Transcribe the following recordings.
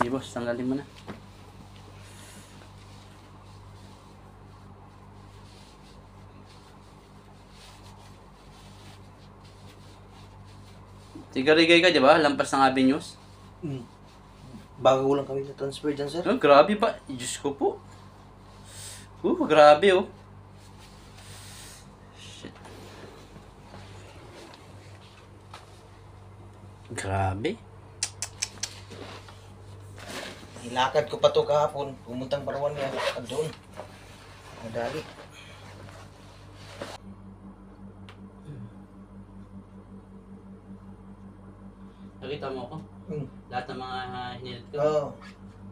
Sige boss, tanggalin mo na. Tigarigay ka, di ba? Lampas ng avenues. Bago lang kami sa transfer dyan, sir. Oh, grabe pa. Diyos ko po. Grabe oh. Shit. Grabe. Nilakad ko pa to kahapon. Pumuntang Parawan niya. At doon. Madali. Nakita mo ako? Lahat ng mga hinilit ko. Oo.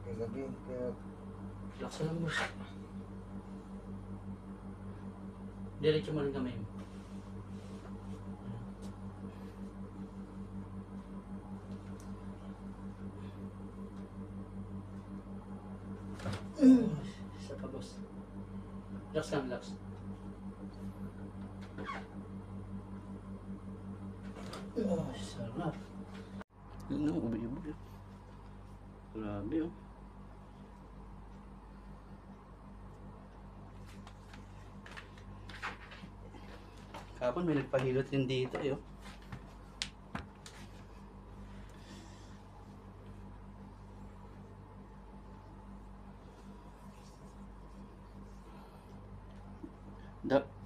Kaya gabi. Kaya... Laksa lang boss. Diretso mo rin kamay mo. Isa pa boss. Relax lang, relax. Sarap. Ano, ubi-ubi. Grabe oh. Kapon may nagpahilot din dito eh oh.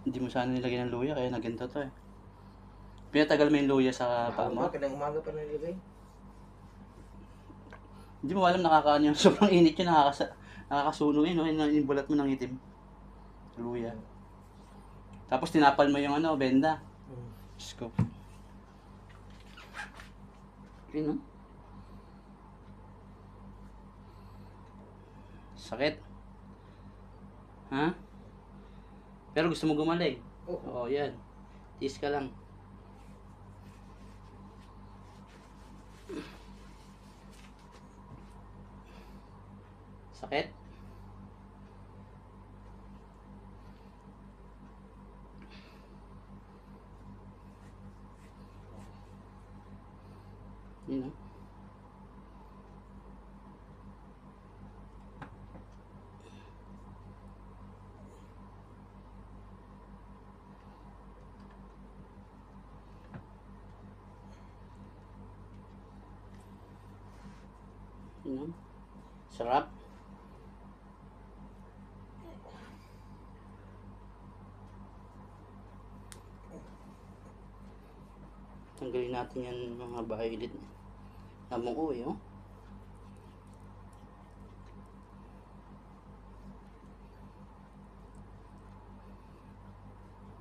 Hindi mo sana nilagay ng luya kaya naganto to eh. Pinatagal mo yung luya sa paa mo. Umaga pa nalilagay. Hindi mo alam nakakaano yung sobrang init yun, nakakasunog yun, no? Yung bulat mo ng itim. Luya. Tapos tinapal mo yung ano, benda. Scoop. Yun, no? Sakit. Ha? Pero gusto mo gumaling? Oo, yan. Tiis ka lang. Sakit? Yun, no? Yun, no? Sarap. Tanggalin natin yan mga violet. Namang uwi, oh.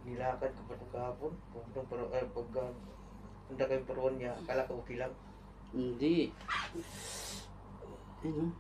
Nilakad ko pa ito kahapon. Punta kayo Parawan niya. Akala ko okay lang. Hindi. Ayun, oh.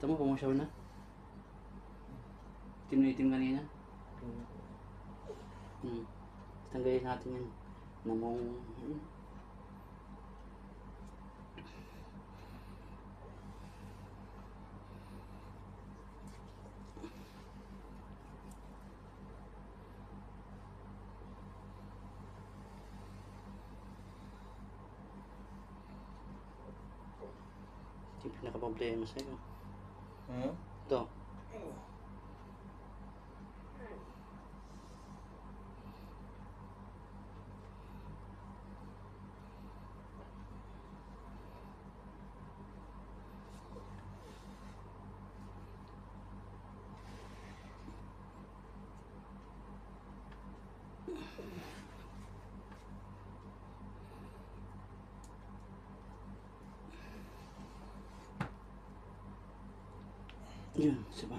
Ito mo, pumusyaw na. Itim na itim kanina. Tanggalin natin yan. Namong... Ito yung pinaka-problema sa'yo. Ito. Yun, diba?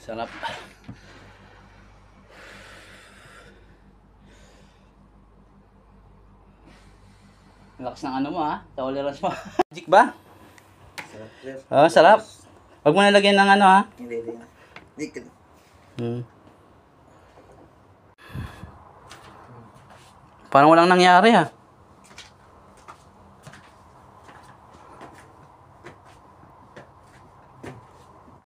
Sarap. Lakas ng ano mo ha? Tolerance mo. Magic ba? Sarap, sir. Sarap. Huwag mo nalagyan ng ano ha? Hindi, hindi. Hindi ka. Parang walang nangyari ha.